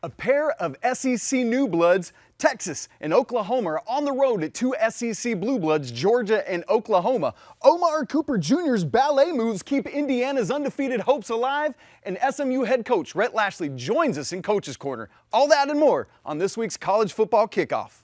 A pair of SEC new bloods, Texas and Oklahoma, are on the road at two SEC blue bloods, Georgia and Oklahoma. Omar Cooper Jr.'s ballet moves keep Indiana's undefeated hopes alive, and SMU head coach Rhett Lashley joins us in Coach's Corner. All that and more on this week's College Football Kickoff.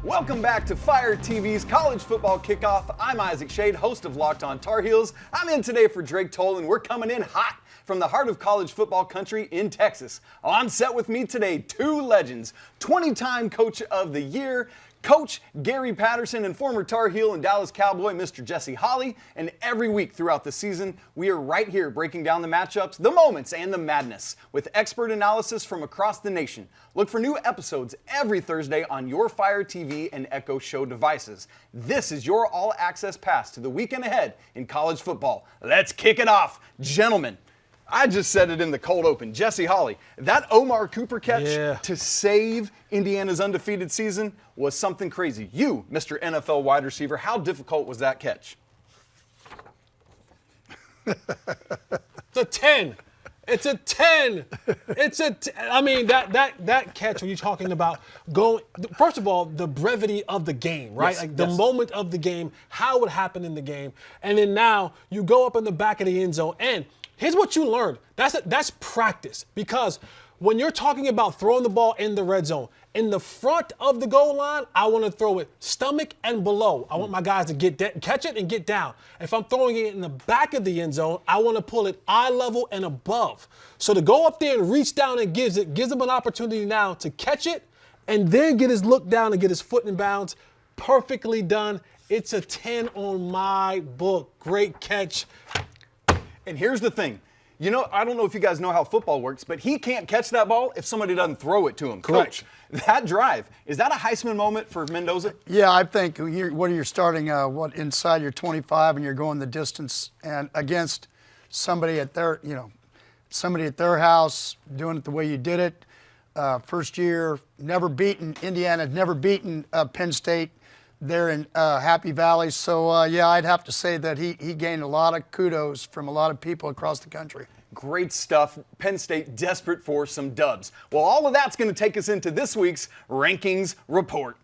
Welcome back to Fire TV's College Football Kickoff. I'm Isaac Shade, host of Locked On Tar Heels. I'm in today for Drake Toll, and we're coming in hot from the heart of college football country in Texas. On set with me today, two legends, 20-time Coach of the Year, Coach Gary Patterson, and former Tar Heel and Dallas Cowboy, Mr. Jesse Holley. And every week throughout the season, we are right here breaking down the matchups, the moments, and the madness with expert analysis from across the nation. Look for new episodes every Thursday on your Fire TV and Echo Show devices. This is your all-access pass to the weekend ahead in college football. Let's kick it off. Gentlemen, I just said it in the cold open. Jesse Holley, that Omar Cooper catch to save Indiana's undefeated season was something crazy. You, Mr. NFL wide receiver, how difficult was that catch? It's a 10. It's a 10. I mean, that catch when you're talking about going, first of all, the brevity of the game, right? Yes, like the moment of the game, how it happened in the game. And then now you go up in the back of the end zone, and here's what you learned. That's practice, because when you're talking about throwing the ball in the red zone, in the front of the goal line, I want to throw it stomach and below. I want my guys to catch it and get down. If I'm throwing it in the back of the end zone, I want to pull it eye level and above. So to go up there and reach down and gives him an opportunity now to catch it and then get his look down and get his foot in bounds. Perfectly done. It's a 10 on my book. Great catch. And here's the thing. You know, I don't know if you guys know how football works, but he can't catch that ball if somebody doesn't throw it to him. Correct. Coach, that drive, is that a Heisman moment for Mendoza? Yeah, I think you're starting inside your 25 and you're going the distance and against somebody at their house, doing it the way you did it. First year, Indiana had never beaten Penn State there in Happy Valley. So, I'd have to say that he gained a lot of kudos from a lot of people across the country. Great stuff. Penn State desperate for some dubs. Well, all of that's going to take us into this week's Rankings Report.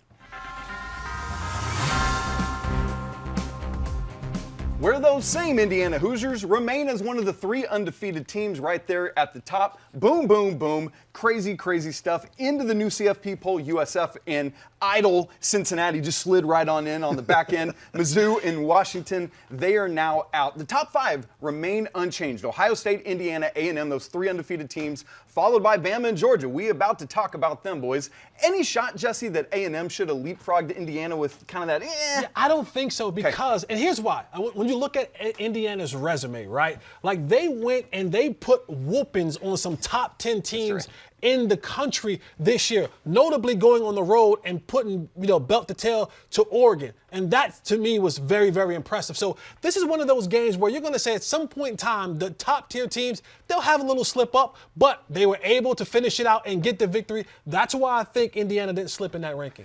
Where those same Indiana Hoosiers remain as one of the three undefeated teams right there at the top. Boom, boom, boom. Crazy, crazy stuff. Into the new CFP poll, USF and idle Cincinnati just slid right on in on the back end. Mizzou and Washington, they are now out. The top five remain unchanged. Ohio State, Indiana, A&M, those three undefeated teams, followed by Bama and Georgia. We about to talk about them, boys. Any shot, Jesse, that A&M should have leapfrogged Indiana with kind of that, Yeah, I don't think so, because, and here's why. When you look at Indiana's resume, right? Like, they went and they put whoopings on some top 10 teams in the country this year, notably going on the road and putting, belt to tail to Oregon. And that, to me, was very, very impressive. So this is one of those games where you're going to say at some point in time, the top-tier teams, they'll have a little slip-up, but they were able to finish it out and get the victory. That's why I think Indiana didn't slip in that ranking.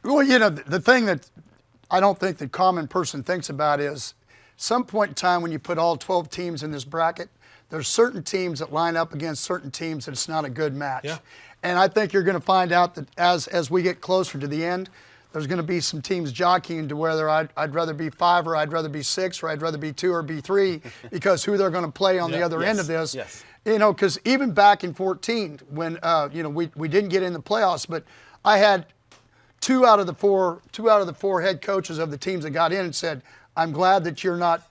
Well, the thing that I don't think the common person thinks about is some point in time when you put all 12 teams in this bracket, there's certain teams that line up against certain teams that it's not a good match. Yeah. And I think you're going to find out that as we get closer to the end, there's going to be some teams jockeying to whether I'd rather be 5 or I'd rather be 6 or I'd rather be 2 or be 3 because who they're going to play on the other end of this. Yes. Because even back in 14 when we didn't get in the playoffs, but I had two out of the four head coaches of the teams that got in and said, I'm glad you're not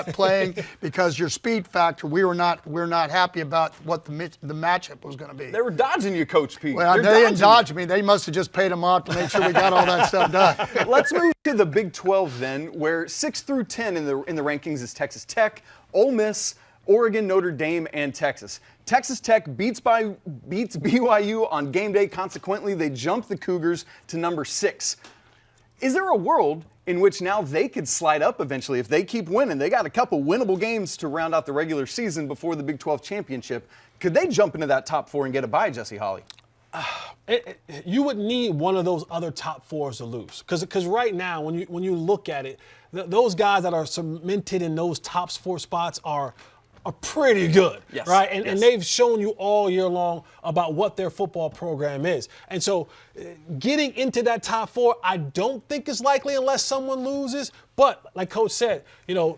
playing because your speed factor, we're not happy about what the matchup was going to be. They were dodging you, Coach Pete. Well, they didn't dodge me. They must have just paid them off to make sure we got all that stuff done. Let's move to the Big 12 then, where 6 through 10 in the rankings is Texas Tech, Ole Miss, Oregon, Notre Dame, and Texas. Texas Tech beats BYU on game day. Consequently, they jump the Cougars to number 6. Is there a world in which now they could slide up eventually if they keep winning? They got a couple winnable games to round out the regular season before the Big 12 championship. Could they jump into that top 4 and get a bye, Jesse Holley? You would need one of those other top fours to lose, because right now when you look at it, those guys that are cemented in those top four spots are pretty good, yes. right? And they've shown you all year long about what their football program is. And so getting into that top four, I don't think is likely unless someone loses. But like Coach said,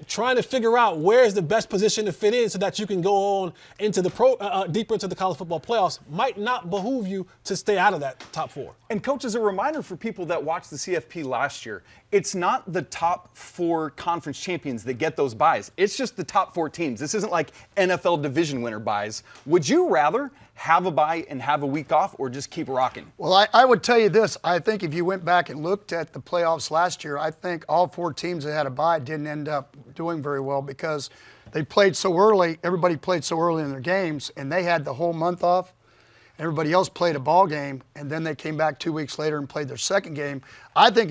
trying to figure out where's the best position to fit in so that you can go on into the deeper into the college football playoffs might not behoove you to stay out of that top four. And Coach, as a reminder for people that watched the CFP last year, it's not the top four conference champions that get those buys. It's just the top four teams. This isn't like NFL division winner buys. Would you rather have a bye and have a week off, or just keep rocking? Well, I would tell you this. I think if you went back and looked at the playoffs last year, I think all four teams that had a bye didn't end up doing very well because they played so early. Everybody played so early in their games, and they had the whole month off. Everybody else played a ball game, and then they came back 2 weeks later and played their second game. I think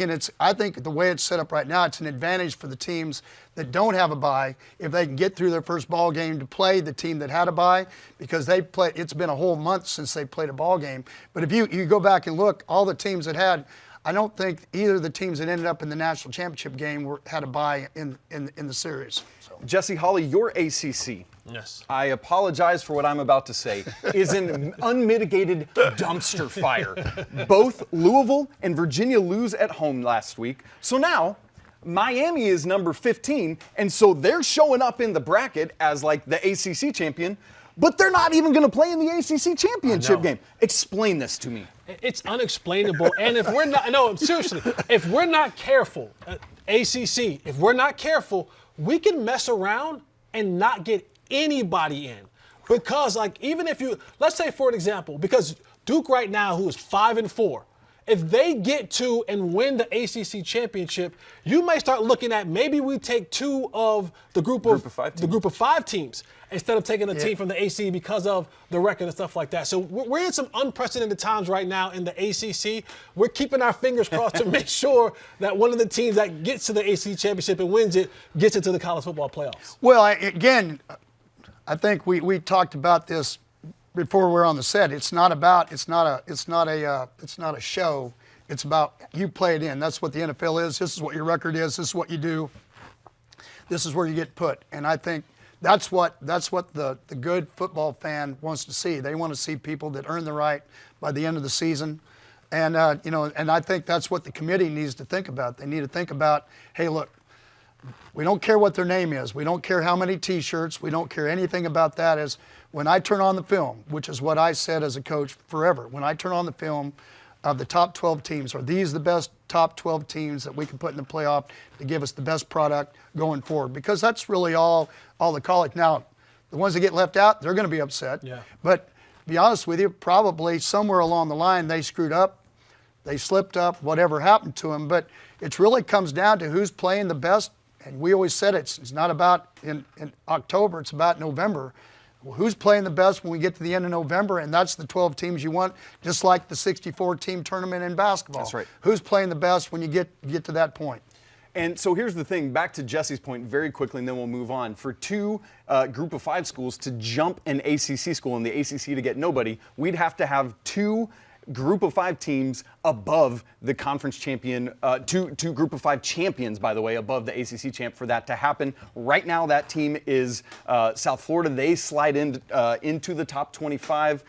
the way it's set up right now, it's an advantage for the teams that don't have a bye if they can get through their first ball game to play the team that had a bye, because it's been a whole month since they played a ball game. But if you go back and look, all the teams that had, I don't think either of the teams that ended up in the national championship game had a bye in the series. So. Jesse Holley, your ACC. Yes. I apologize for what I'm about to say, is an unmitigated dumpster fire. Both Louisville and Virginia lose at home last week. So now Miami is number 15, and so they're showing up in the bracket as like the ACC champion, but they're not even going to play in the ACC championship game. Explain this to me. It's unexplainable. And if we're not, no, seriously, if we're not careful, ACC, if we're not careful, we can mess around and not get anybody in. Because even if let's say for an example, because Duke right now, who is 5-4, if they get to and win the ACC championship, you may start looking at maybe we take two of the group of five teams instead of taking a team from the AC because of the record and stuff like that. So we're in some unprecedented times right now in the ACC. We're keeping our fingers crossed to make sure that one of the teams that gets to the ACC championship and wins it gets into the college football playoffs. Well, again, I think we talked about this before we're on the set. It's not a show. It's about you play it in. That's what the NFL is. This is what your record is. This is what you do. This is where you get put. And I think that's what the good football fan wants to see. They want to see people that earn the right by the end of the season. And and I think that's what the committee needs to think about. They need to think about, hey, look, we don't care what their name is. We don't care how many T-shirts. We don't care anything about that. As when I turn on the film, which is what I said as a coach forever, when I turn on the film of the top 12 teams, are these the best top 12 teams that we can put in the playoff to give us the best product going forward? Because that's really all the college. Now, the ones that get left out, they're going to be upset. Yeah. But to be honest with you, probably somewhere along the line they screwed up, they slipped up, whatever happened to them. But it really comes down to who's playing the best. And we always said it's not about in October, it's about November. Who's playing the best when we get to the end of November? And that's the 12 teams you want, just like the 64-team tournament in basketball. That's right. Who's playing the best when you get to that point? And so here's the thing, back to Jesse's point very quickly, and then we'll move on. For two group of five schools to jump an ACC school in the ACC to get nobody, we'd have to have two group of five teams above the conference champion, two group of five champions, by the way, above the ACC champ for that to happen. Right now, that team is South Florida. They slide into the top 25.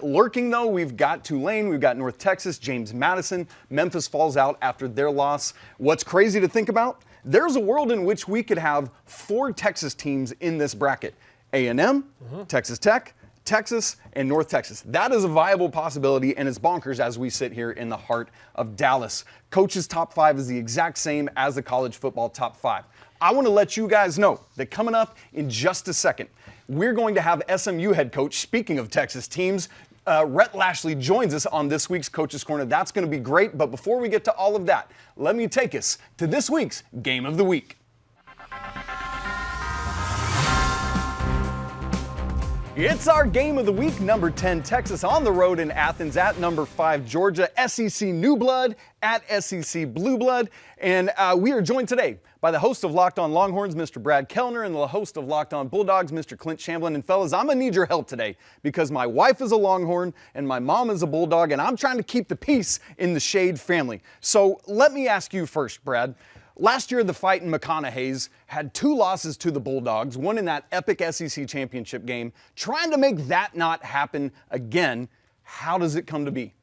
Lurking, though, we've got Tulane, we've got North Texas, James Madison. Memphis falls out after their loss. What's crazy to think about? There's a world in which we could have four Texas teams in this bracket. A&M, Texas Tech, Texas, and North Texas. That is a viable possibility, and it's bonkers as we sit here in the heart of Dallas. Coach's top five is the exact same as the college football top five. I want to let you guys know that coming up in just a second, we're going to have SMU head coach, speaking of Texas teams, Rhett Lashley joins us on this week's Coach's Corner. That's going to be great, but before we get to all of that, let me take us to this week's Game of the Week. It's our game of the week. Number 10, Texas on the road in Athens at number 5, Georgia. SEC New Blood at SEC Blue Blood. And we are joined today by the host of Locked On Longhorns, Mr. Brad Kellner, and the host of Locked On Bulldogs, Mr. Clint Shamblin. And fellas, I'm going to need your help today because my wife is a Longhorn and my mom is a Bulldog, and I'm trying to keep the peace in the Shade family. So let me ask you first, Brad. Last year, the Fightin' McConaughey's had 2 losses to the Bulldogs, one in that epic SEC championship game. Trying to make that not happen again, how does it come to be?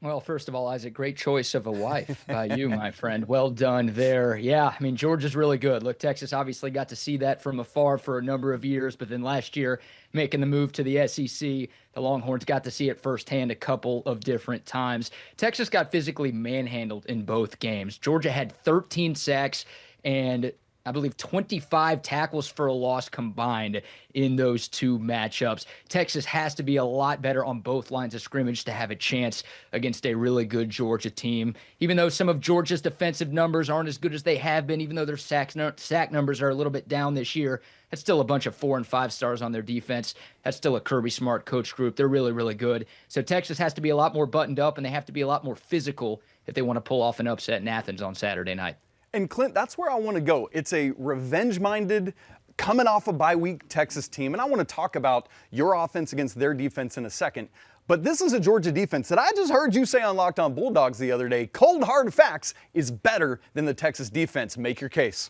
Well, first of all, Isaac, great choice of a wife by you, my friend. Well done there. Yeah, I mean, Georgia's really good. Look, Texas obviously got to see that from afar for a number of years, but then last year, making the move to the SEC, the Longhorns got to see it firsthand a couple of different times. Texas got physically manhandled in both games. Georgia had 13 sacks and I believe 25 tackles for a loss combined in those 2 matchups. Texas has to be a lot better on both lines of scrimmage to have a chance against a really good Georgia team. Even though some of Georgia's defensive numbers aren't as good as they have been, even though their sack numbers are a little bit down this year, that's still a bunch of 4 and 5 stars on their defense. That's still a Kirby Smart coach group. They're really, really good. So Texas has to be a lot more buttoned up, and they have to be a lot more physical if they want to pull off an upset in Athens on Saturday night. And Clint, that's where I want to go. It's a revenge-minded, coming off a bye week Texas team. And I want to talk about your offense against their defense in a second. But this is a Georgia defense that I just heard you say on Locked On Bulldogs the other day. Cold, hard facts is better than the Texas defense. Make your case.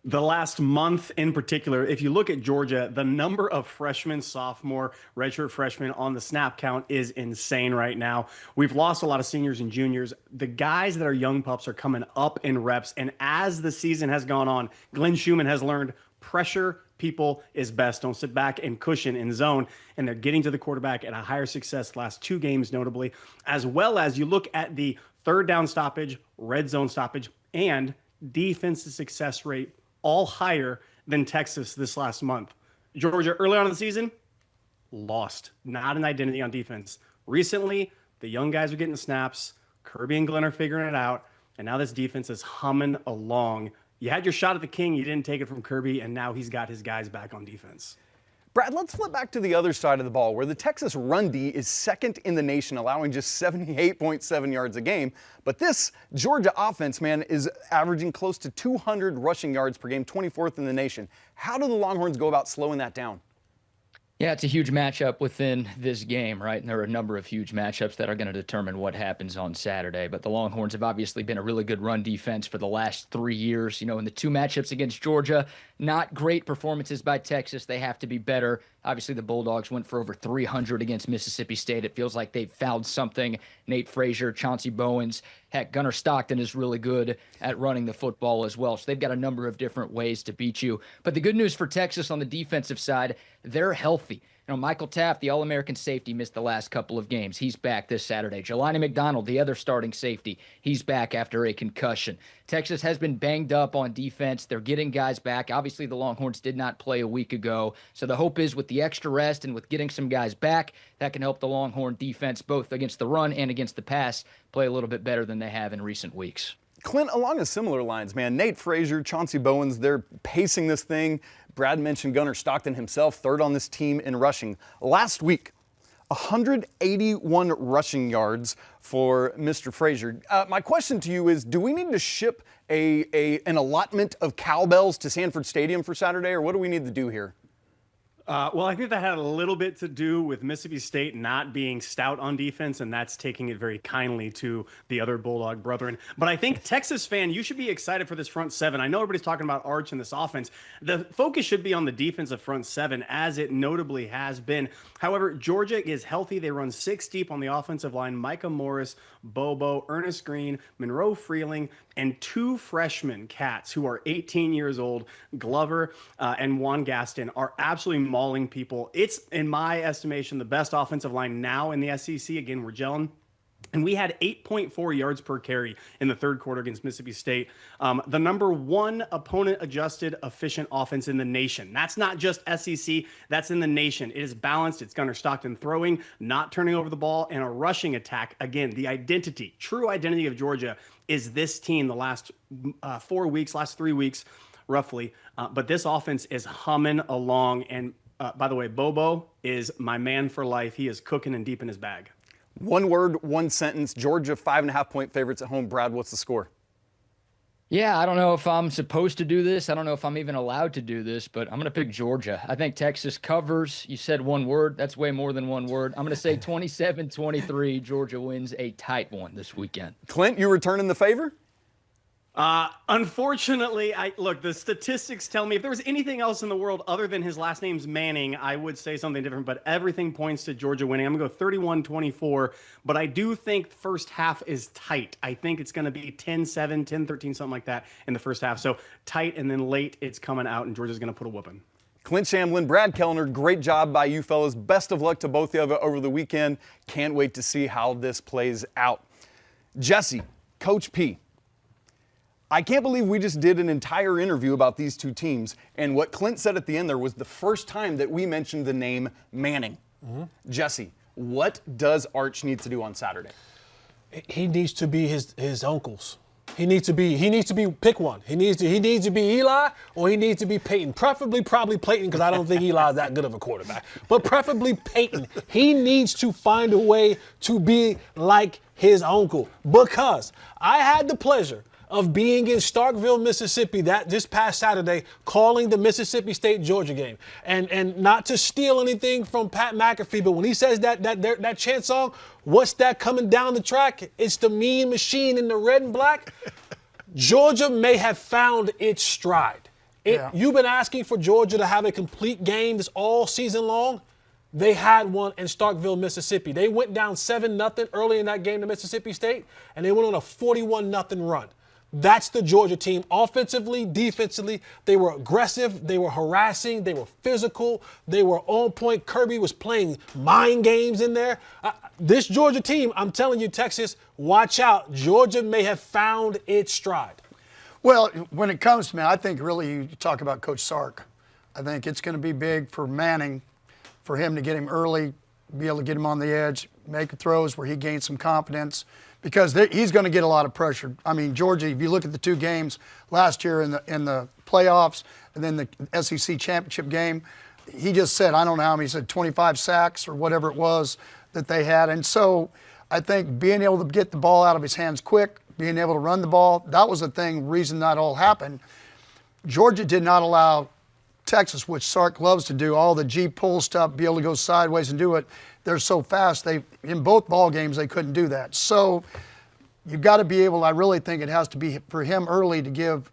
The last month in particular, if you look at Georgia, the number of freshmen, sophomore, redshirt freshmen on the snap count is insane right now. We've lost a lot of seniors and juniors. The guys that are young pups are coming up in reps. And as the season has gone on, Glenn Schumann has learned pressure people is best. Don't sit back and cushion in zone. And they're getting to the quarterback at a higher success last 2 games, notably, as well as you look at the third down stoppage, red zone stoppage, and defensive success rate, all higher than Texas this last month. Georgia, early on in the season, lost. Not an identity on defense. Recently, the young guys are getting the snaps. Kirby and Glenn are figuring it out. And now this defense is humming along. You had your shot at the king. You didn't take it from Kirby, and now he's got his guys back on defense. Brad, let's flip back to the other side of the ball, where the Texas run D is second in the nation, allowing just 78.7 yards a game. But this Georgia offense, man, is averaging close to 200 rushing yards per game, 24th in the nation. How do the Longhorns go about slowing that down? Yeah, it's a huge matchup within this game, right? And there are a number of huge matchups that are going to determine what happens on Saturday. But the Longhorns have obviously been a really good run defense for the last 3 years. You know, in the 2 matchups against Georgia, not great performances by Texas. They have to be better. Obviously, the Bulldogs went for over 300 against Mississippi State. It feels like they've found something. Nate Frazier, Chauncey Bowens, heck, Gunnar Stockton is really good at running the football as well. So they've got a number of different ways to beat you. But the good news for Texas on the defensive side, they're healthy. You know, Michael Taft, the All-American safety, missed the last couple of games. He's back this Saturday. Jelani McDonald, the other starting safety, he's back after a concussion. Texas has been banged up on defense. They're getting guys back. Obviously, the Longhorns did not play a week ago. So the hope is with the extra rest and with getting some guys back, that can help the Longhorn defense both against the run and against the pass play a little bit better than they have in recent weeks. Clint, along a similar lines, man, Nate Frazier, Chauncey Bowens, they're pacing this thing. Brad mentioned Gunnar Stockton himself, third on this team in rushing. Last week, 181 rushing yards for Mr. Frazier. My question to you is, do we need to ship an allotment of cowbells to Sanford Stadium for Saturday, or what do we need to do here? Well, I think that had a little bit to do with Mississippi State not being stout on defense, and that's taking it very kindly to the other Bulldog brethren. But I think, Texas fan, you should be excited for this front 7. I know everybody's talking about Arch and this offense. The focus should be on the defensive front 7, as it notably has been. However, Georgia is healthy. They run 6 deep on the offensive line. Micah Morris, Bobo, Ernest Green, Monroe Freeling, and 2 freshman cats who are 18 years old, Glover and Juan Gaston, are absolutely mauling people. It's, in my estimation, the best offensive line now in the SEC. Again, we're gelling. And we had 8.4 yards per carry in the third quarter against Mississippi State. The number 1 opponent-adjusted efficient offense in the nation. That's not just SEC. That's in the nation. It is balanced. It's Gunnar Stockton throwing, not turning over the ball, and a rushing attack. Again, the identity, true identity of Georgia is this team the last 4 weeks, last 3 weeks, roughly. But this offense is humming along. And By the way, Bobo is my man for life. He is cooking and deep in his bag. One word, one sentence. Georgia 5.5-point favorites at home. Brad, what's the score? Yeah, I don't know if I'm supposed to do this. I don't know if I'm even allowed to do this, but I'm going to pick Georgia. I think Texas covers. You said one word. That's way more than one word. I'm going to say 27-23. Georgia wins a tight one this weekend. Clint, you returning the favor? Unfortunately, look, the statistics tell me if there was anything else in the world other than his last name's Manning, I would say something different, but everything points to Georgia winning. I'm going to go 31-24, but I do think the first half is tight. I think it's going to be 10-7, 10-13, something like that in the first half. So tight, and then late it's coming out, and Georgia's going to put a whooping. Clint Shamlin, Brad Kellner, great job by you fellas. Best of luck to both of you over the weekend. Can't wait to see how this plays out. Jesse, Coach P. I can't believe we just did an entire interview about these two teams, and what Clint said at the end there was the first time that we mentioned the name Manning. Jesse, what does Arch need to do on Saturday? He needs to be his uncles. He needs to be pick one. He needs to be Eli, or he needs to be Peyton. Preferably probably Peyton, because I don't think Eli's that good of a quarterback. But preferably Peyton. He needs to find a way to be like his uncle, because I had the pleasure of being in Starkville, Mississippi this past Saturday, calling the Mississippi State-Georgia game. And not to steal anything from Pat McAfee, but when he says that chant song, what's that coming down the track? It's the Mean Machine in the red and black. Georgia may have found its stride. You've been asking for Georgia to have a complete game this all season long. They had one in Starkville, Mississippi. They went down 7-0 early in that game to Mississippi State, and they went on a 41-0 run. That's the Georgia team. Offensively, defensively, they were aggressive, they were harassing, they were physical, they were on point. Kirby was playing mind games in there. This Georgia team, I'm telling you, Texas, watch out. Georgia may have found its stride. Well, when it comes to me, I think really you talk about Coach Sark. I think it's going to be big for Manning, for him to get him early, be able to get him on the edge, make throws where he gains some confidence, because he's going to get a lot of pressure. I mean, Georgia, if you look at the two games last year in the playoffs and then the SEC championship game, he just said, I don't know how many, he said 25 sacks or whatever it was that they had. And so I think being able to get the ball out of his hands quick, being able to run the ball, that was the reason that all happened. Georgia did not allow Texas, which Sark loves to do, all the G-pull stuff, be able to go sideways and do it. They're so fast. In both ball games, they couldn't do that. So you've got to be able, I really think it has to be for him early to give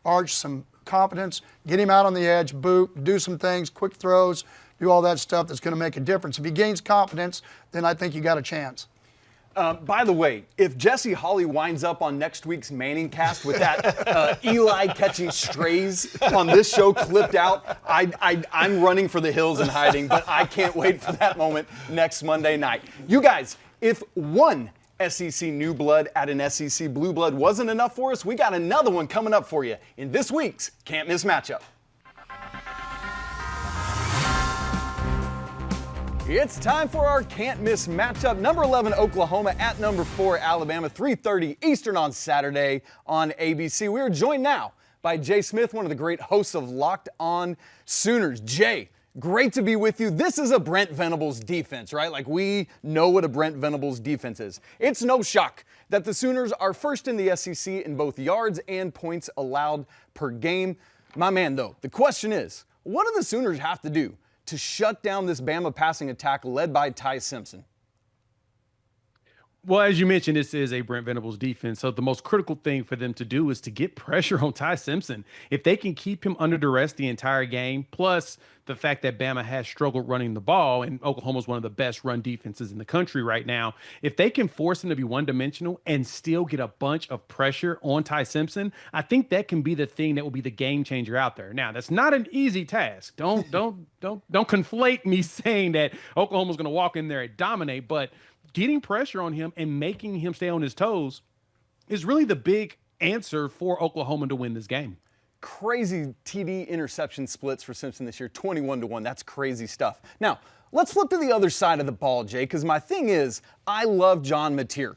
Arch some confidence, get him out on the edge, do some things, quick throws, do all that stuff that's going to make a difference. If he gains confidence, then I think you got a chance. By the way, if Jesse Hawley winds up on next week's Manning cast with that Eli catching strays on this show clipped out, I'm running for the hills and hiding, but I can't wait for that moment next Monday night. You guys, if one SEC new blood at an SEC blue blood wasn't enough for us, we got another one coming up for you in this week's Can't Miss Matchup. It's time for our can't miss matchup. Number 11 Oklahoma at number 4 Alabama, 3:30 Eastern on Saturday on ABC. We are joined now by Jay Smith, one of the great hosts of Locked On Sooners. Jay, great to be with you. This is a Brent Venables defense, right? Like, we know what a Brent Venables defense is. It's no shock that the Sooners are first in the SEC in both yards and points allowed per game. My man, though, the question is, what do the Sooners have to do to shut down this Bama passing attack led by Ty Simpson? Well, as you mentioned, this is a Brent Venables defense, so the most critical thing for them to do is to get pressure on Ty Simpson. If they can keep him under duress the entire game, plus the fact that Bama has struggled running the ball, and Oklahoma is one of the best run defenses in the country right now, if they can force him to be one-dimensional and still get a bunch of pressure on Ty Simpson, I think that can be the thing that will be the game changer out there. Now, that's not an easy task. Don't conflate me saying that Oklahoma's going to walk in there and dominate, but getting pressure on him and making him stay on his toes is really the big answer for Oklahoma to win this game. Crazy TD interception splits for Simpson this year, 21-1. That's crazy stuff. Now, let's flip to the other side of the ball, Jay, because my thing is, I love John Mateer.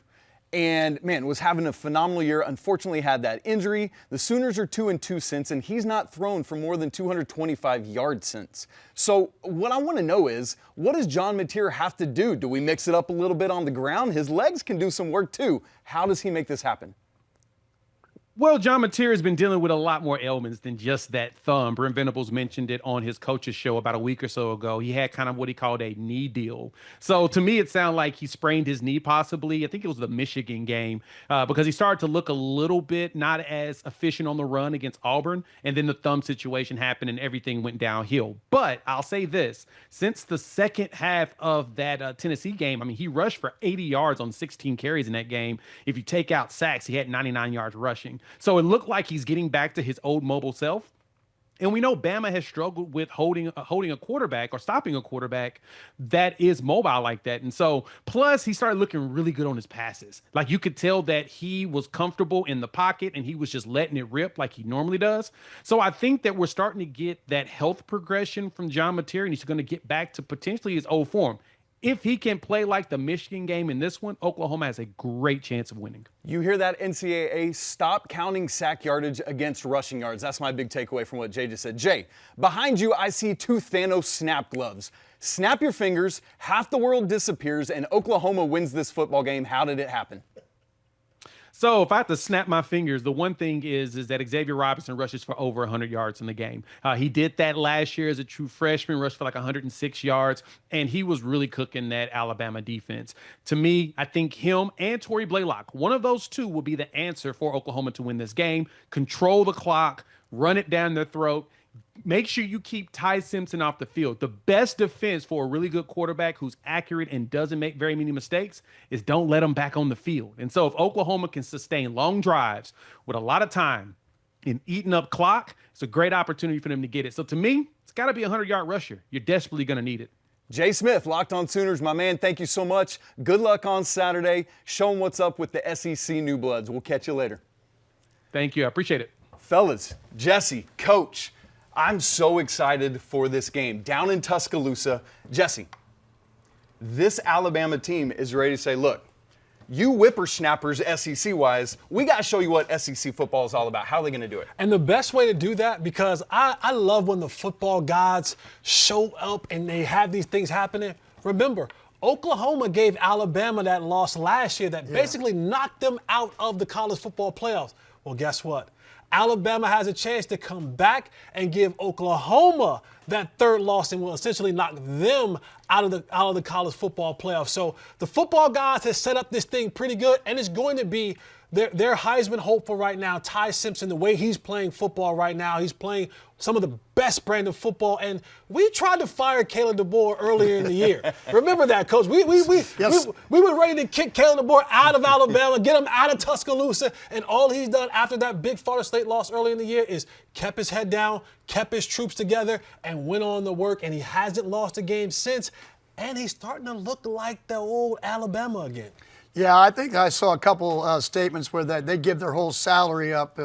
and man, was having a phenomenal year. Unfortunately had that injury. The Sooners are 2-2 since, and he's not thrown for more than 225 yards since. So what I want to know is, what does John Mateer have to do? Do we mix it up a little bit on the ground? His legs can do some work too. How does he make this happen? Well, John Mateer has been dealing with a lot more ailments than just that thumb. Brent Venables mentioned it on his coach's show about a week or so ago. He had kind of what he called a knee deal. So to me, it sounded like he sprained his knee possibly. I think it was the Michigan game because he started to look a little bit not as efficient on the run against Auburn. And then the thumb situation happened and everything went downhill. But I'll say this, since the second half of that Tennessee game, I mean, he rushed for 80 yards on 16 carries in that game. If you take out sacks, he had 99 yards rushing. So it looked like he's getting back to his old mobile self. And we know Bama has struggled with holding a quarterback or stopping a quarterback that is mobile like that. And so plus he started looking really good on his passes. Like you could tell that he was comfortable in the pocket and he was just letting it rip like he normally does. So I think that we're starting to get that health progression from John Mateer, and he's going to get back to potentially his old form. If he can play like the Michigan game in this one, Oklahoma has a great chance of winning. You hear that, NCAA? Stop counting sack yardage against rushing yards. That's my big takeaway from what Jay just said. Jay, behind you, I see 2 Thanos snap gloves. Snap your fingers, half the world disappears, and Oklahoma wins this football game. How did it happen? So if I have to snap my fingers, the one thing is that Xavier Robinson rushes for over 100 yards in the game. He did that last year as a true freshman, rushed for like 106 yards, and he was really cooking that Alabama defense. To me, I think him and Torrey Blaylock, one of those two will be the answer for Oklahoma to win this game. Control the clock, run it down their throat. Make sure you keep Ty Simpson off the field. The best defense for a really good quarterback who's accurate and doesn't make very many mistakes is don't let him back on the field. And so if Oklahoma can sustain long drives with a lot of time and eating up clock, it's a great opportunity for them to get it. So to me, it's got to be a 100-yard rusher. You're desperately going to need it. Jay Smith, Locked On Sooners, my man, thank you so much. Good luck on Saturday. Show them what's up with the SEC New Bloods. We'll catch you later. Thank you. I appreciate it. Fellas, Jesse, Coach, I'm so excited for this game. Down in Tuscaloosa, Jesse, this Alabama team is ready to say, look, you whippersnappers SEC-wise, we got to show you what SEC football is all about. How are they going to do it? And the best way to do that, because I love when the football gods show up and they have these things happening. Remember, Oklahoma gave Alabama that loss last year that basically knocked them out of the college football playoffs. Well, guess what? Alabama has a chance to come back and give Oklahoma that third loss and will essentially knock them out of the college football playoffs. So the football guys have set up this thing pretty good, and it's going to be their Heisman hopeful right now, Ty Simpson, the way he's playing football right now. He's playing some of the best brand of football, and we tried to fire Kalen DeBoer earlier in the year. Remember that, Coach? We were ready to kick Kalen DeBoer out of Alabama, get him out of Tuscaloosa, and all he's done after that big Florida State loss earlier in the year is kept his head down, kept his troops together, and went on to work, and he hasn't lost a game since, and he's starting to look like the old Alabama again. Yeah, I think I saw a couple statements where they give their whole salary up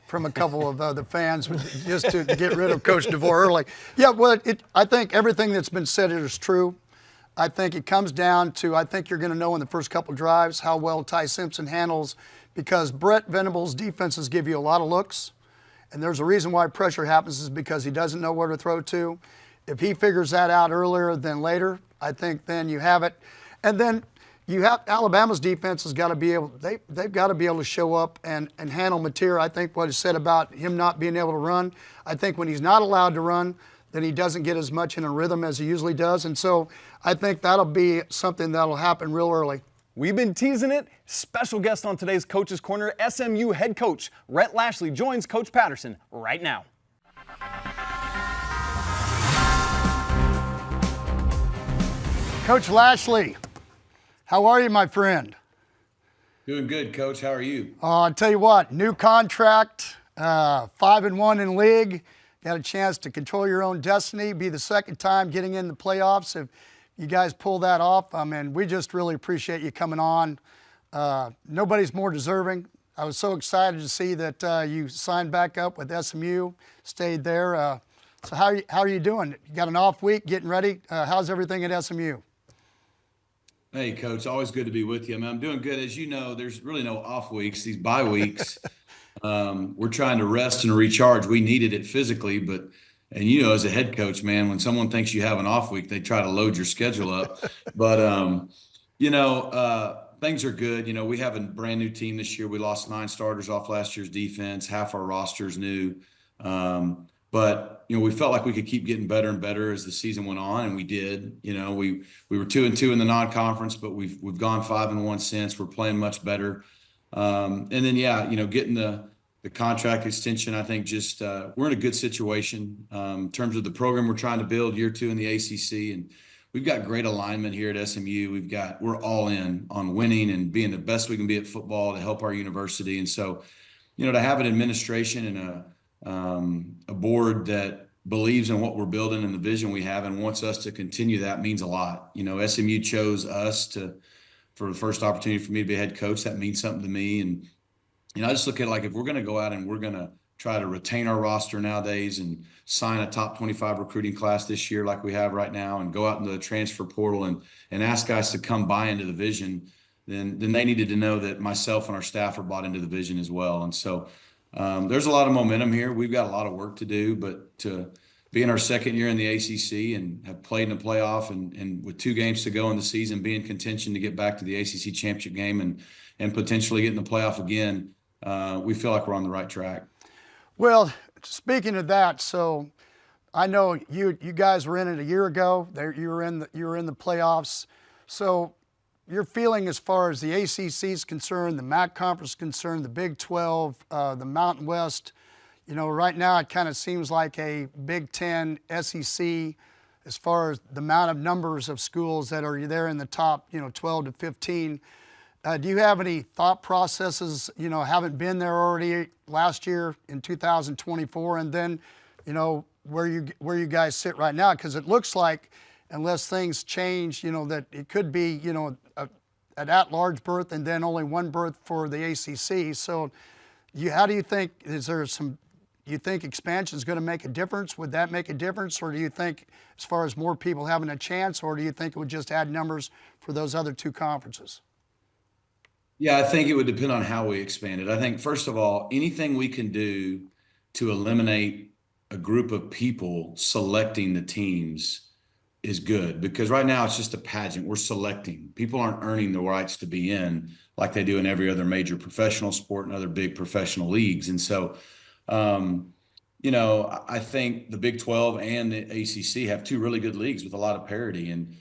from a couple of the fans just to get rid of Coach DeVore early. Yeah, well, I think everything that's been said is true. I think it comes down to, I think you're going to know in the first couple drives how well Ty Simpson handles, because Brent Venables' defenses give you a lot of looks, and there's a reason why pressure happens is because he doesn't know where to throw to. If he figures that out earlier than later, I think then you have it. And then you have Alabama's defense has got to be able. They've got to be able to show up and handle Mateer. I think what is said about him not being able to run. I think when he's not allowed to run, then he doesn't get as much in a rhythm as he usually does. And so I think that'll be something that'll happen real early. We've been teasing it. Special guest on today's Coach's Corner, SMU head coach Rhett Lashley joins Coach Patterson right now. Coach Lashley, how are you, my friend? Doing good, Coach. How are you? I'll tell you what, new contract, 5-1 in league. Got a chance to control your own destiny, be the second time getting in the playoffs. If you guys pull that off, I mean, we just really appreciate you coming on. Nobody's more deserving. I was so excited to see that you signed back up with SMU, stayed there. So how are you doing? You got an off week, getting ready. How's everything at SMU? Hey, Coach, always good to be with you. I mean, I'm doing good. As you know, there's really no off weeks, these bye weeks. We're trying to rest and recharge. We needed it physically, and as a head coach, man, when someone thinks you have an off week, they try to load your schedule up. But, things are good. We have a brand new team this year. We lost 9 starters off last year's defense. Half our roster's new. But we felt like we could keep getting better and better as the season went on, and we did. We were 2-2 in the non-conference, but we've gone 5-1 since. We're playing much better. And then getting the contract extension, I think just we're in a good situation in terms of the program we're trying to build year 2 in the ACC, and we've got great alignment here at SMU. We're all in on winning and being the best we can be at football to help our university. And so, to have an administration and a board that believes in what we're building and the vision we have and wants us to continue that means a lot. SMU chose us for the first opportunity for me to be a head coach. That means something to me. And, I just look at it like if we're going to go out and we're going to try to retain our roster nowadays and sign a top 25 recruiting class this year like we have right now and go out into the transfer portal and ask guys to come buy into the vision, then they needed to know that myself and our staff are bought into the vision as well. And so there's a lot of momentum here. We've got a lot of work to do, but to be in our second year in the ACC and have played in the playoff and with 2 games to go in the season, be in contention to get back to the ACC championship game and potentially get in the playoff again, we feel like we're on the right track. Well, speaking of that, so I know you guys were in it a year ago. You were in the playoffs. So your feeling as far as the ACC is concerned, the MAC conference is concerned, the Big 12, the Mountain West, right now it kind of seems like a Big 10 SEC as far as the amount of numbers of schools that are there in the top, 12 to 15. Do you have any thought processes, haven't been there already last year in 2024, and then, where you guys sit right now? Because it looks like, unless things change, that it could be, an at-large berth and then only 1 berth for the ACC. So how do you think, you think expansion is going to make a difference? Would that make a difference? Or do you think as far as more people having a chance, or do you think it would just add numbers for those other 2 conferences? Yeah, I think it would depend on how we expand it. I think, first of all, anything we can do to eliminate a group of people selecting the teams is good, because right now it's just a pageant. We're selecting. People aren't earning the rights to be in like they do in every other major professional sport and other big professional leagues. And so, I think the Big 12 and the ACC have 2 really good leagues with a lot of parity. And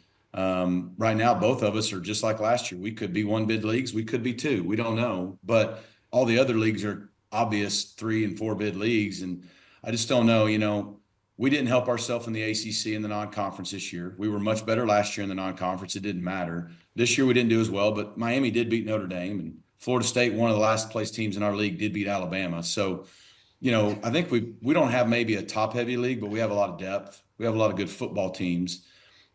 right now, both of us are just like last year. We could be 1 bid leagues. We could be 2. We don't know. But all the other leagues are obvious 3 and 4 bid leagues. And I just don't know. We didn't help ourselves in the ACC in the non-conference this year. We were much better last year in the non-conference. It didn't matter. This year we didn't do as well, but Miami did beat Notre Dame, and Florida State, one of the last place teams in our league, did beat Alabama. So, I think we don't have maybe a top-heavy league, but we have a lot of depth. We have a lot of good football teams.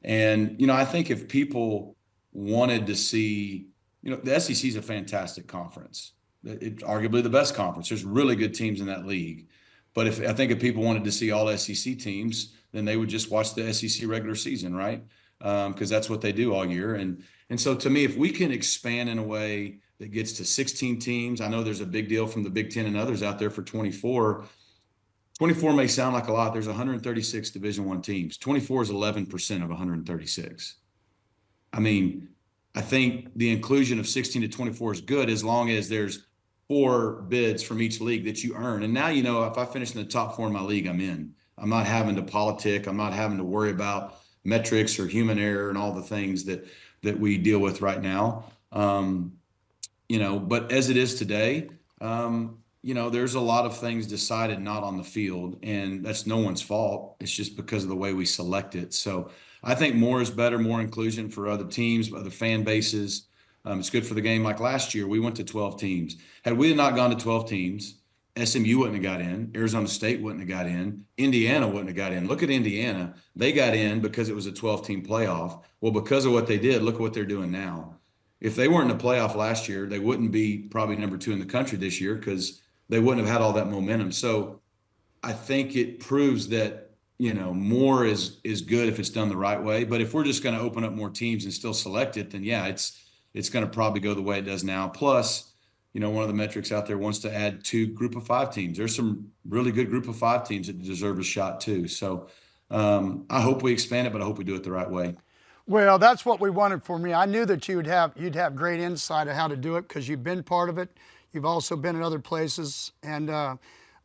And, I think if people wanted to see, the SEC is a fantastic conference. It's arguably the best conference. There's really good teams in that league. But I think if people wanted to see all SEC teams, then they would just watch the SEC regular season, right? Because that's what they do all year. And so to me, if we can expand in a way that gets to 16 teams, I know there's a big deal from the Big 10 and others out there for 24. 24 may sound like a lot. There's 136 Division I teams. 24 is 11% of 136. I mean, I think the inclusion of 16 to 24 is good as long as there's 4 bids from each league that you earn. And now, if I finish in the top 4 in my league, I'm in. I'm not having to politic. I'm not having to worry about metrics or human error and all the things that we deal with right now. But as it is today, there's a lot of things decided not on the field, and that's no one's fault. It's just because of the way we select it. So I think more is better, more inclusion for other teams, other fan bases. It's good for the game. Like last year, we went to 12 teams. Had we not gone to 12 teams, SMU wouldn't have got in. Arizona State wouldn't have got in. Indiana wouldn't have got in. Look at Indiana. They got in because it was a 12-team playoff. Well, because of what they did, look at what they're doing now. If they weren't in the playoff last year, they wouldn't be probably number 2 in the country this year because they wouldn't have had all that momentum. So I think it proves that more is good if it's done the right way. But if we're just going to open up more teams and still select it, then yeah, it's going to probably go the way it does now. Plus, one of the metrics out there wants to add 2 group of 5 teams. There's some really good group of 5 teams that deserve a shot too. So I hope we expand it, but I hope we do it the right way. Well, that's what we wanted for me. I knew that you'd have great insight of how to do it because you've been part of it. You've also been in other places, and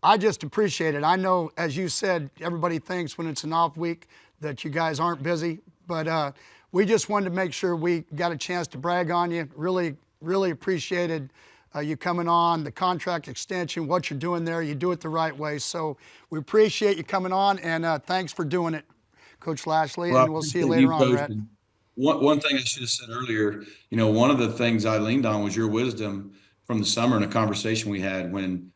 I just appreciate it. I know, as you said, everybody thinks when it's an off week that you guys aren't busy, but we just wanted to make sure we got a chance to brag on you. Really, really appreciated you coming on, the contract extension, what you're doing there. You do it the right way. So we appreciate you coming on, and thanks for doing it, Coach Lashley, and we'll see you later on, Rhett. One thing I should have said earlier, one of the things I leaned on was your wisdom from the summer in a conversation we had when,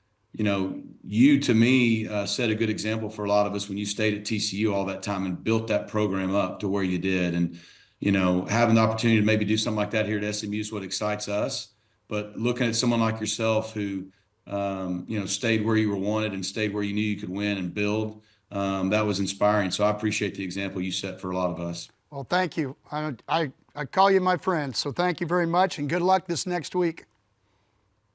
you to me set a good example for a lot of us when you stayed at TCU all that time and built that program up to where you did. And, having the opportunity to maybe do something like that here at SMU is what excites us. But looking at someone like yourself who, stayed where you were wanted and stayed where you knew you could win and build, that was inspiring. So I appreciate the example you set for a lot of us. Well, thank you. I call you my friend, so thank you very much, and good luck this next week.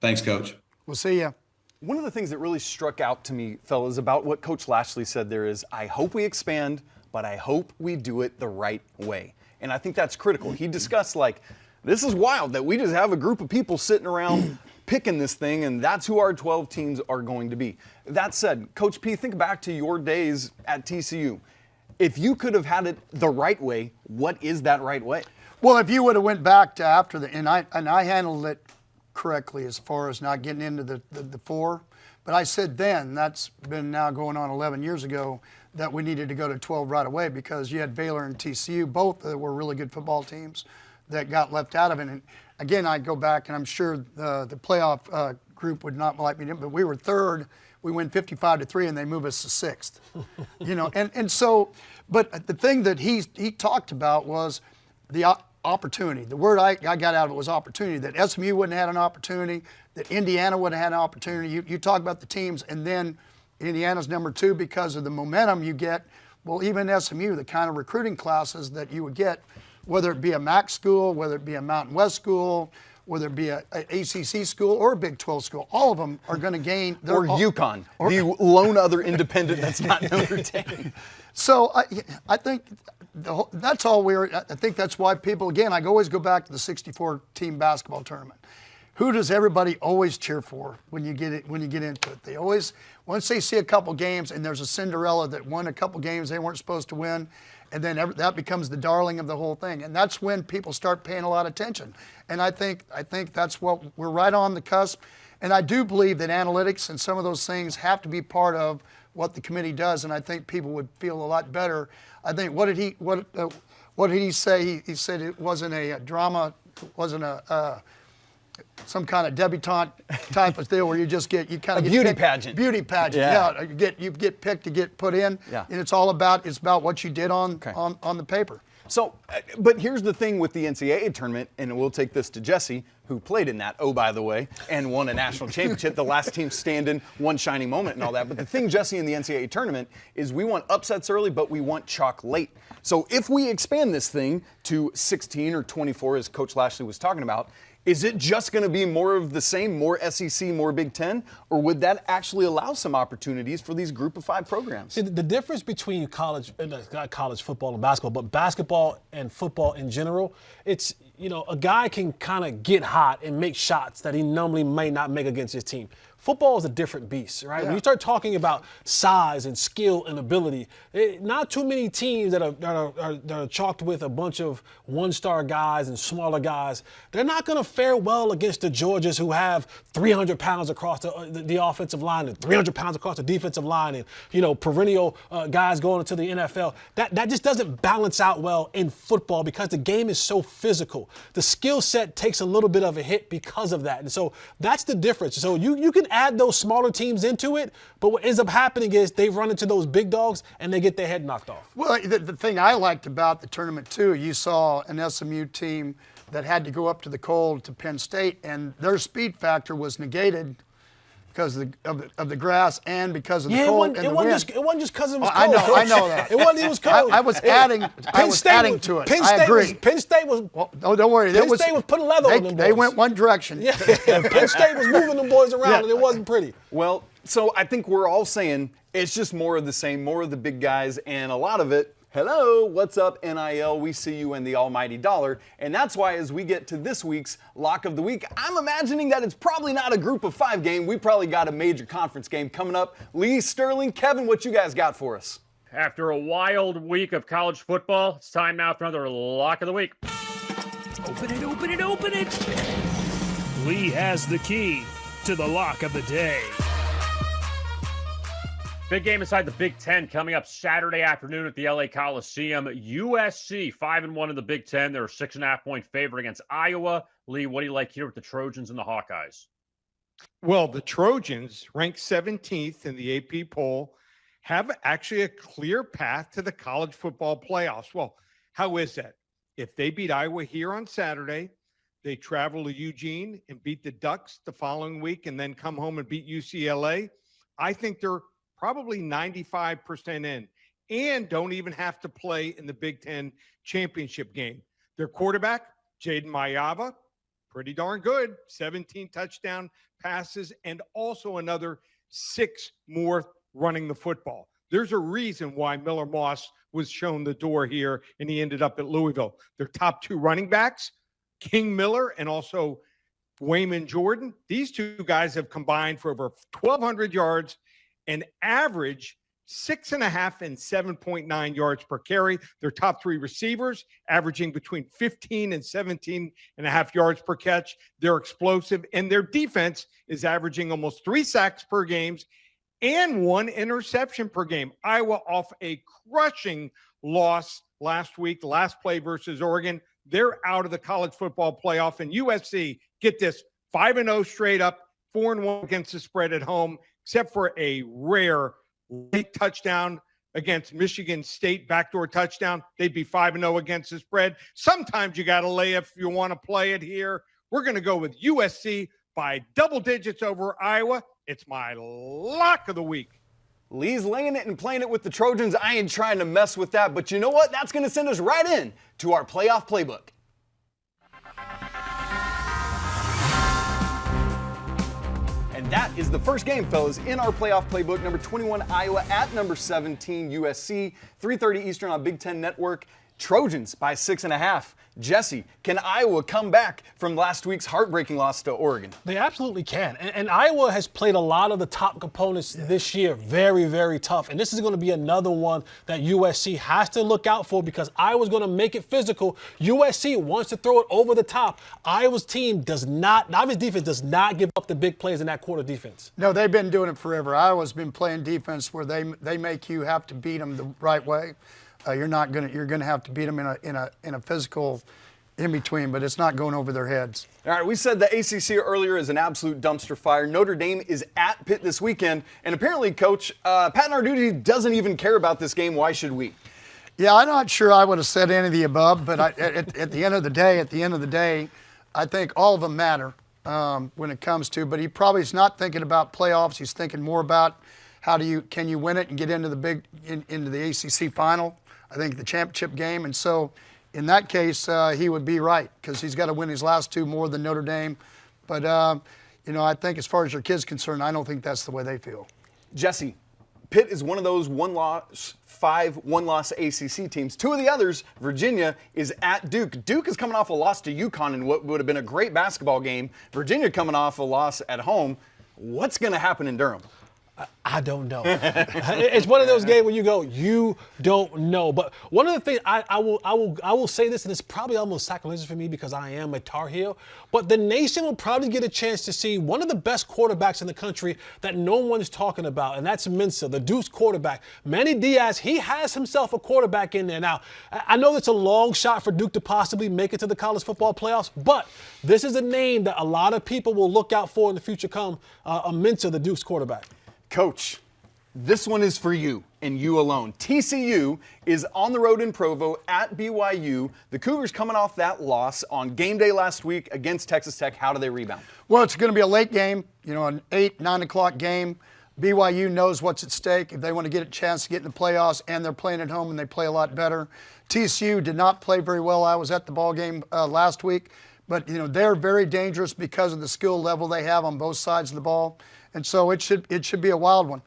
Thanks, Coach. We'll see you. One of the things that really struck out to me, fellas, about what Coach Lashley said there is, I hope we expand, but I hope we do it the right way. And I think that's critical. He discussed, this is wild that we just have a group of people sitting around picking this thing, and that's who our 12 teams are going to be. That said, Coach P, think back to your days at TCU. If you could have had it the right way, what is that right way? Well, if you would have went back to after and I handled it correctly as far as not getting into the 4, but I said then, that's been now going on 11 years ago, that we needed to go to 12 right away because you had Baylor and TCU, both that were really good football teams that got left out of it. And again, I go back, and I'm sure the playoff group would not like me, but we were 3rd. We win 55-3, and they move us to 6th. And so, but the thing that he talked about was the opportunity. The word I got out of it was opportunity. That SMU wouldn't have had an opportunity. That Indiana wouldn't have had an opportunity. You talk about the teams, and then Indiana's number 2 because of the momentum you get. Well, even SMU, the kind of recruiting classes that you would get, whether it be a MAC school, whether it be a Mountain West school, whether it be a ACC school or a Big 12 school, all of them are going to gain. Or UConn, the lone other independent that's not Notre Dame. So I think that's all I think that's why people, again, I always go back to the 64-team basketball tournament. Who does everybody always cheer for when you get into it? They always, once they see a couple games and there's a Cinderella that won a couple games they weren't supposed to win, and then that becomes the darling of the whole thing. And that's when people start paying a lot of attention. And I think that's what we're right on the cusp. And I do believe that analytics and some of those things have to be part of what the committee does. And I think people would feel a lot better. I think what did he say? He said it wasn't a drama, wasn't some kind of debutante type of deal where you just get beauty pageant. Beauty pageant. Yeah. You get picked to get put in. Yeah. And it's about what you did on the paper. So, but here's the thing with the NCAA tournament, and we'll take this to Jesse, who played in that, by the way, and won a national championship, the last team standing, one shining moment and all that. But the thing, Jesse, in the NCAA tournament is we want upsets early, but we want chalk late. So if we expand this thing to 16 or 24, as Coach Lashley was talking about, is it just going to be more of the same, more SEC, more Big Ten, or would that actually allow some opportunities for these group of 5 programs? See, the difference between not college football and basketball, but basketball and football in general, it's, a guy can kind of get hot and make shots that he normally may not make against his team. Football is a different beast, right? Yeah. When you start talking about size and skill and ability, not too many teams that are chalked with a bunch of one-star guys and smaller guys, they're not going to fare well against the Georgias who have 300 pounds across the offensive line and 300 pounds across the defensive line and, perennial guys going into the NFL. That just doesn't balance out well in football because the game is so physical. The skill set takes a little bit of a hit because of that. And so that's the difference. So you can add those smaller teams into it, but what ends up happening is they run into those big dogs and they get their head knocked off. Well, the thing I liked about the tournament too, you saw an SMU team that had to go up to the cold to Penn State, and their speed factor was negated because of the grass and because of the Yeah, it cold and the wind. wasn't just because it was I cold. know- I Coach. know that. It wasn't. It was cold. I was adding to it. Penn I State agree. Penn State was. Well, no, don't worry. Penn State was putting leather on them boys. They went one direction. Yeah, Penn State was moving them boys around, Yeah. and it wasn't pretty. Well, so I think we're all saying it's just more of the same, more of the big guys, and a lot of it, hello, what's up, NIL, we see you in the almighty dollar. And that's why as we get to this week's Lock of the Week, I'm imagining that it's probably not a group of 5 game. We probably got a major conference game coming up. Lee, Sterling, Kevin, what you guys got for us? After a wild week of college football, it's time now for another Lock of the Week. Open it, open it, open it. Lee has the key to the lock of the day. Big game inside the Big Ten coming up Saturday afternoon at the LA Coliseum. USC 5-1 in the Big Ten. They're a 6.5-point favorite against Iowa. Lee, what do you like here with the Trojans and the Hawkeyes? Well, the Trojans, ranked 17th in the AP poll, have actually a clear path to the college football playoffs. Well, how is that? If they beat Iowa here on Saturday, they travel to Eugene and beat the Ducks the following week and then come home and beat UCLA. I think they're probably 95% in and don't even have to play in the Big Ten championship game. Their quarterback, Jaden Mayava, pretty darn good, 17 touchdown passes and also another 6 more running the football. There's a reason why Miller Moss was shown the door here and he ended up at Louisville. Their top 2 running backs, King Miller and also Wayman Jordan. These 2 guys have combined for over 1,200 yards and average 6.5 and 7.9 yards per carry. Their top 3 receivers averaging between 15 and 17.5 yards per catch. They're explosive, and their defense is averaging almost 3 sacks per game and 1 interception per game. Iowa off a crushing loss last week, last play versus Oregon. They're out of the college football playoff, and USC, get this, 5-0 straight up, 4-1 against the spread at home, except for a rare late touchdown against Michigan State, backdoor touchdown. They'd be 5-0 against the spread. Sometimes you got to lay if you want to play it here. We're going to go with USC by double digits over Iowa. It's my lock of the week. Lee's laying it and playing it with the Trojans. I ain't trying to mess with that, but you know what? That's going to send us right in to our playoff playbook. And that is the first game, fellas, in our playoff playbook. Number 21, Iowa at number 17, USC. 3:30 Eastern on Big Ten Network. Trojans by 6.5. Jesse, can Iowa come back from last week's heartbreaking loss to Oregon? They absolutely can. And Iowa has played a lot of the top components this year very, very tough. And this is going to be another one that USC has to look out for because Iowa's going to make it physical. USC wants to throw it over the top. Iowa's defense does not give up the big plays in that quarter defense. No, they've been doing it forever. Iowa's been playing defense where they make you have to beat them the right way. You're gonna have to beat them in a physical in between, but it's not going over their heads. All right, we said the ACC earlier is an absolute dumpster fire. Notre Dame is at Pitt this weekend, and apparently, Coach, Pat Narduzzi doesn't even care about this game. Why should we? Yeah, I'm not sure I would have said any of the above, but at the end of the day, I think all of them matter when it comes to. But he probably is not thinking about playoffs. He's thinking more about can you win it and get into into the ACC final. I think the championship game, and so in that case, he would be right because he's got to win his last 2 more than Notre Dame. But I think as far as your kid's concerned, I don't think that's the way they feel. Jesse, Pitt is one of those 5 one-loss ACC teams. 2 of the others, Virginia, is at Duke. Duke is coming off a loss to UConn in what would have been a great basketball game. Virginia coming off a loss at home. What's going to happen in Durham? I don't know. It's one of those games where you go, you don't know. But one of the things I will say this, and it's probably almost sacrilegious for me because I am a Tar Heel, but the nation will probably get a chance to see one of the best quarterbacks in the country that no one is talking about, and that's Mensa, the Duke's quarterback. Manny Diaz, he has himself a quarterback in there. Now, I know it's a long shot for Duke to possibly make it to the college football playoffs, but this is a name that a lot of people will look out for in the future come Mensa, the Duke's quarterback. Coach, this one is for you. and you alone. TCU is on the road in Provo at BYU. The Cougars coming off that loss on game day last week against Texas Tech. How do they rebound? Well, it's going to be a late game, an 8, 9 o'clock game. BYU knows what's at stake if they want to get a chance to get in the playoffs, and they're playing at home and they play a lot better. TCU did not play very well. I was at the ball game last week, but they're very dangerous because of the skill level they have on both sides of the ball, and so it should be a wild one.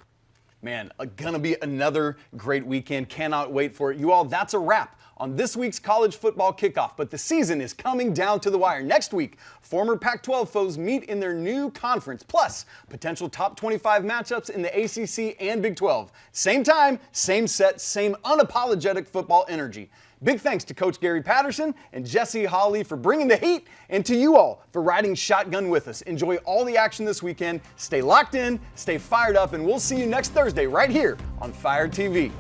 Man, gonna be another great weekend. Cannot wait for it. You all, that's a wrap on this week's college football kickoff, but the season is coming down to the wire. Next week, former Pac-12 foes meet in their new conference, plus potential top 25 matchups in the ACC and Big 12. Same time, same set, same unapologetic football energy. Big thanks to Coach Gary Patterson and Jesse Hawley for bringing the heat, and to you all for riding shotgun with us. Enjoy all the action this weekend. Stay locked in, stay fired up, and we'll see you next Thursday right here on Fire TV.